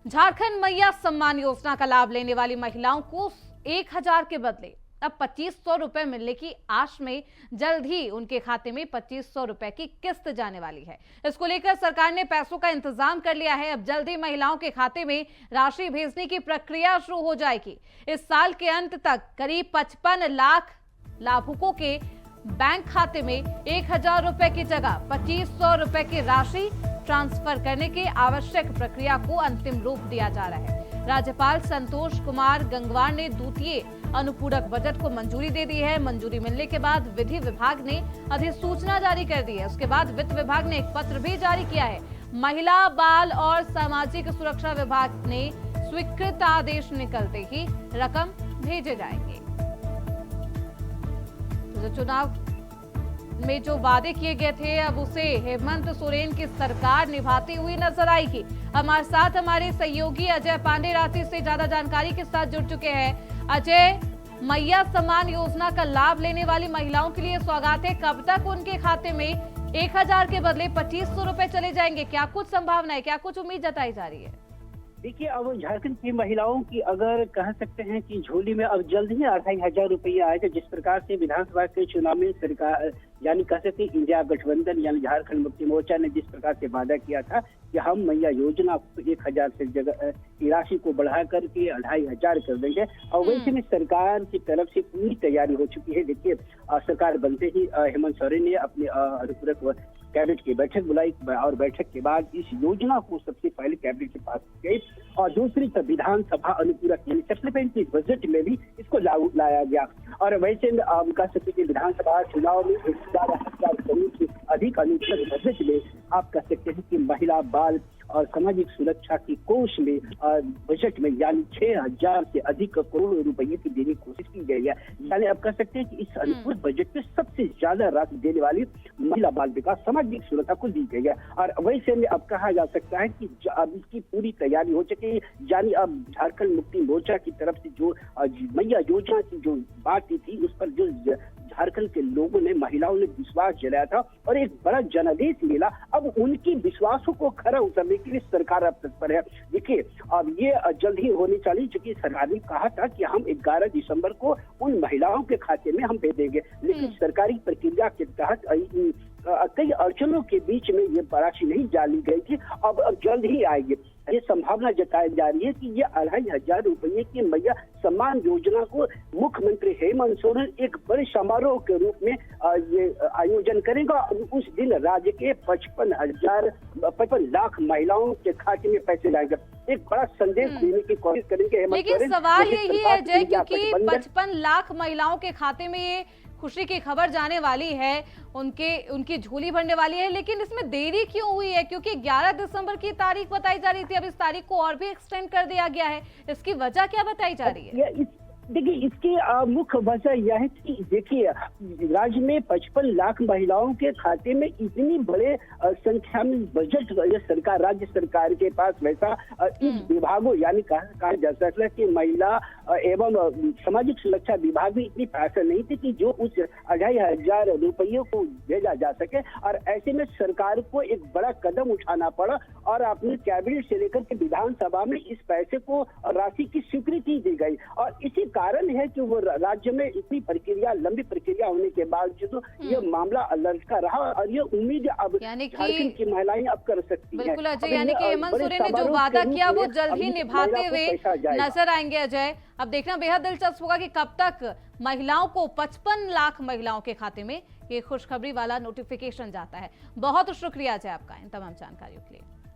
झारखंड मैया सम्मान योजना का लाभ लेने वाली महिलाओं को 1000 के बदले अब 2500 रुपए मिलने की आश में जल्द ही उनके खाते में 2500 रुपए की किस्त जाने वाली है। इसको लेकर सरकार ने पैसों का इंतजाम कर लिया है। अब जल्द ही महिलाओं के खाते में राशि भेजने की प्रक्रिया शुरू हो जाएगी। इस साल के अंत तक करीब 55 लाख लाभुकों के बैंक खाते में 1000 रुपए की जगह 2500 रुपए की राशि ट्रांसफर करने की आवश्यक प्रक्रिया को अंतिम रूप दिया जा रहा है। राज्यपाल संतोष कुमार गंगवार ने द्वितीय अनुपूरक बजट को मंजूरी दे दी है। मंजूरी मिलने के बाद विधि विभाग ने अधिसूचना जारी कर दी है। उसके बाद वित्त विभाग ने एक पत्र भी जारी किया है। महिला, बाल और सामाजिक सुरक्षा विभाग ने स्वीकृत आदेश निकलते ही रकम भेजे जाएंगे। तो चुनाव में जो वादे किए गए थे अब उसे हेमंत सोरेन की सरकार निभाती हुई नजर आएगी। हमारे साथ हमारे सहयोगी अजय पांडे रांची से ज्यादा जानकारी के साथ जुड़ चुके हैं। अजय, मैया सम्मान योजना का लाभ लेने वाली महिलाओं के लिए सौगात है। कब तक उनके खाते में 1000 के बदले 2500 रुपए चले जाएंगे? क्या कुछ संभावना है, क्या कुछ उम्मीद जताई जा रही है? देखिए, अब झारखंड की महिलाओं की अगर कह सकते हैं कि झोली में अब जल्द ही 2500 रुपये आएगा। जिस प्रकार से विधानसभा के चुनाव में सरकार यानी कह सकते हैं इंडिया गठबंधन यानी झारखंड मुक्ति मोर्चा ने जिस प्रकार से वादा किया था कि हम मैया योजना को 1000 से जगह की राशि को बढ़ा करके 2500 कर देंगे, और वैसे में सरकार की तरफ से पूरी तैयारी हो चुकी है। देखिए, सरकार बनते ही हेमंत सोरेन ने अपने अनुपूरक कैबिनेट की बैठक बुलाई और बैठक के बाद इस योजना को सबसे पहले कैबिनेट के पास गई और दूसरी तरफ विधानसभा अनुपूरक यानी सप्लीमेंट्री बजट में भी इसको लागू लाया गया। और वैसे में कह सकते हैं विधानसभा चुनाव में 11,000 करोड़ से अधिक अनुपूरक बजट में आप कह सकते हैं कि महिला, बाल और सामाजिक सुरक्षा की कोष में बजट में यानी 6000 से अधिक करोड़ रुपए की देने की कोशिश की गई है। यानी आप कह सकते हैं कि इस अनुपूरक बजट में सबसे ज्यादा राशि देने वाली महिला, बाल विकास, सामाजिक सुरक्षा को दी गई है। और वैसे में अब कहा जा सकता है कि अब इसकी पूरी तैयारी हो चुकी है। यानी अब झारखंड मुक्ति मोर्चा की तरफ से जो मैया योजना की जो बात थी उस पर जो झारखंड के लोगों ने, महिलाओं ने विश्वास जलाया था और एक बड़ा जनादेश मिला। अब उनकी विश्वासों को खरा उतरने के लिए सरकार अब तत्पर है। देखिए, अब ये जल्द ही होनी चाहिए, क्योंकि सरकार ने कहा था कि हम 11 दिसंबर को उन महिलाओं के खाते में हम भेजेंगे, लेकिन सरकारी प्रक्रिया के तहत कई अड़चनों के बीच में ये राशि नहीं डाली गई थी। अब जल्द ही आएगी। ये संभावना जताई जा रही है कि ये 2500 रुपये की मैया सम्मान योजना को मुख्यमंत्री हेमंत सोरेन एक बड़े समारोह के रूप में ये आयोजन करेगा और उस दिन राज्य के 55 लाख महिलाओं के खाते में पैसे लाएगा। एक बड़ा संदेश देने की कोशिश करेंगे हेमंत सोरेन। लेकिन सवाल यही है जय, क्योंकि 55 लाख महिलाओं के खाते में ये खुशी की खबर जाने वाली है, उनकी झोली भरने वाली है, लेकिन इसमें देरी क्यों हुई है? क्योंकि 11 दिसंबर की तारीख बताई जा रही थी, अब इस तारीख को और भी एक्सटेंड कर दिया गया है। इसकी वजह क्या बताई जा रही है? देखिए, इसकी मुख्य वजह यह है कि देखिए, राज्य में 55 लाख महिलाओं के खाते में इतनी बड़े संख्या में बजट सरकार, राज्य सरकार के पास वैसा इस विभागों यानी कहा जा सकता है कि महिला एवं सामाजिक सुरक्षा विभाग में इतनी पैसा नहीं थी कि जो उस 2500 रुपये को भेजा जा सके। और ऐसे में सरकार को एक बड़ा कदम उठाना पड़ा और अपने कैबिनेट से लेकर के विधानसभा में इस पैसे को राशि की स्वीकृति दी गई। और इसी कारण है कि वो राज्य में इतनी प्रक्रिया, लंबी प्रक्रिया होने के बावजूद तो ये मामला लटका रहा और ये उम्मीद अब झारखंड की महिलाएं अब कर सकती हैं। बिल्कुल अजय, यानी कि हेमंत सोरेन ने जो वादा किया वो जल्द ही निभाते हुए नजर आएंगे। अजय, अब देखना बेहद दिलचस्प होगा कि कब तक महिलाओं को 55 लाख महिलाओं के खाते में ये खुशखबरी वाला नोटिफिकेशन जाता है। बहुत शुक्रिया अजय आपका इन तमाम जानकारियों के लिए।